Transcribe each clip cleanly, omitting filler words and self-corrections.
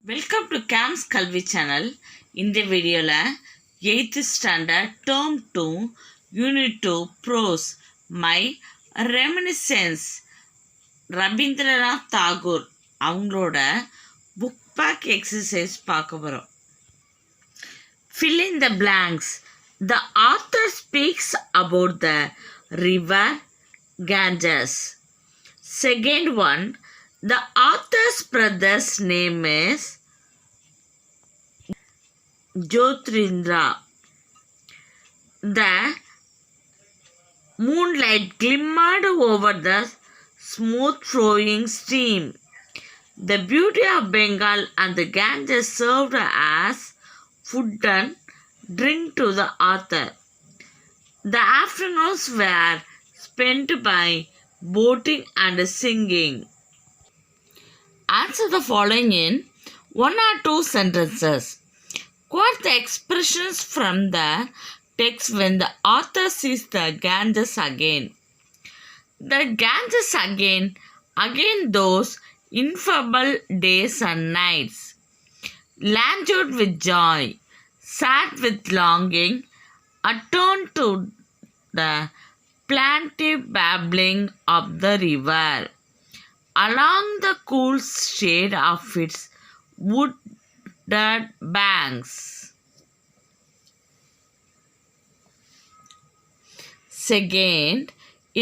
Welcome to games Kalvi channel. இந்த வீடியோவில் 8th standard term 2 unit 2 prose my reminiscence Rabindranath Tagore அவங்களோட book back exercise பார்க்க போகிறோம். Fill in the blanks. The author speaks about the river Ganges. Second one, the author's brother's name is Jyotirindra. The moonlight glimmered over the smooth flowing stream. The beauty of Bengal and the Ganges served as food and drink to the author. The afternoons were spent by boating and singing. Answer the following in 1 or 2 sentences. Quote the expressions from the text when the author sees the Ganges again. The Ganges again those infernal days and nights. Languid with joy, sad with longing, attuned to the plaintive babbling of the river. Along the cool shade of its wooded banks. Second,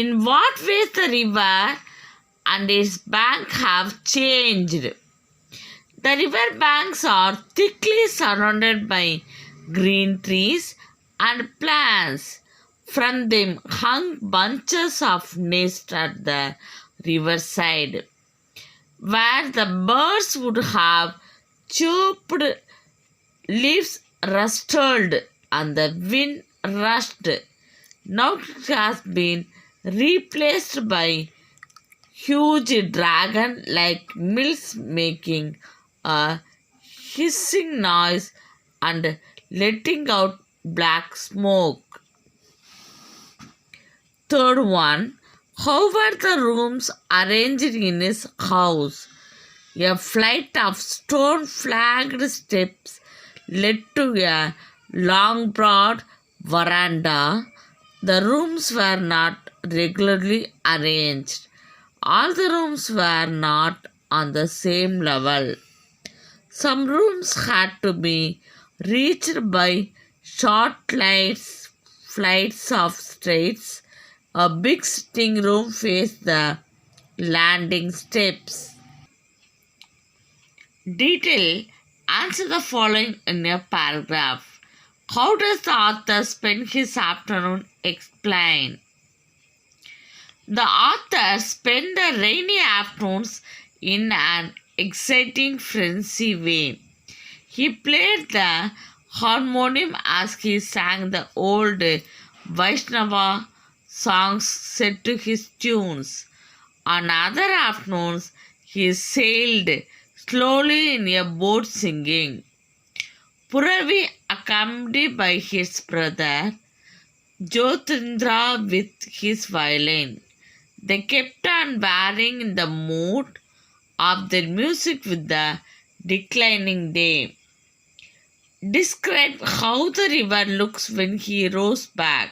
in what ways the river and its bank have changed? The river banks are thickly surrounded by green trees and plants. From them hung bunches of nests at the riverside, where the birds would have chirped, leaves rustled, and the wind rushed. Now it has been replaced by huge dragon-like mills making a hissing noise and letting out black smoke. Third one, how were the rooms arranged in his house? A flight of stone-flagged steps led to a long, broad veranda. The rooms were not regularly arranged. All the rooms were not on the same level. Some rooms had to be reached by short flights of stairs. A big sitting room faced the landing steps. Detail. Answer the following in a paragraph. How does the author spend his afternoon? Explain. The author spent the rainy afternoons in an exciting frenzy way. He played the harmonium as he sang the old Vaishnava songs set to his tunes. On other afternoons, he sailed slowly in a boat singing. Puravi, accompanied by his brother Jyotirindra with his violin. They kept on varying in the mood of their music with the declining day. Describe how the river looks when he rows back.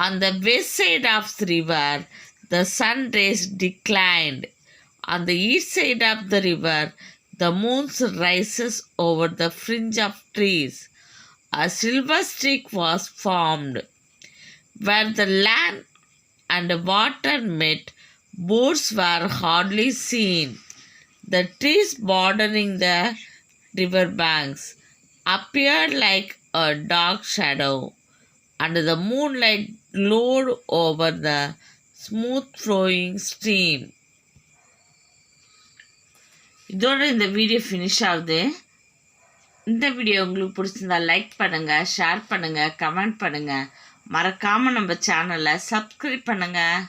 On the west side of the river, the sun rays declined. On the east side of the river, the moon rises over the fringe of trees. A silver streak was formed. Where the land and water met, boats were hardly seen. The trees bordering the river banks appeared like a dark shadow, and the moonlight glowed over the smooth flowing stream. இதோட இந்த video finish ஆகுது. இந்த video உங்களுக்கு பிடிச்சிருந்தா like பண்ணுங்கள், share பண்ணுங்கள், comment பண்ணுங்கள். மறக்காமல் நம்ம சேனலை சப்ஸ்கிரைப் பண்ணுங்கள்.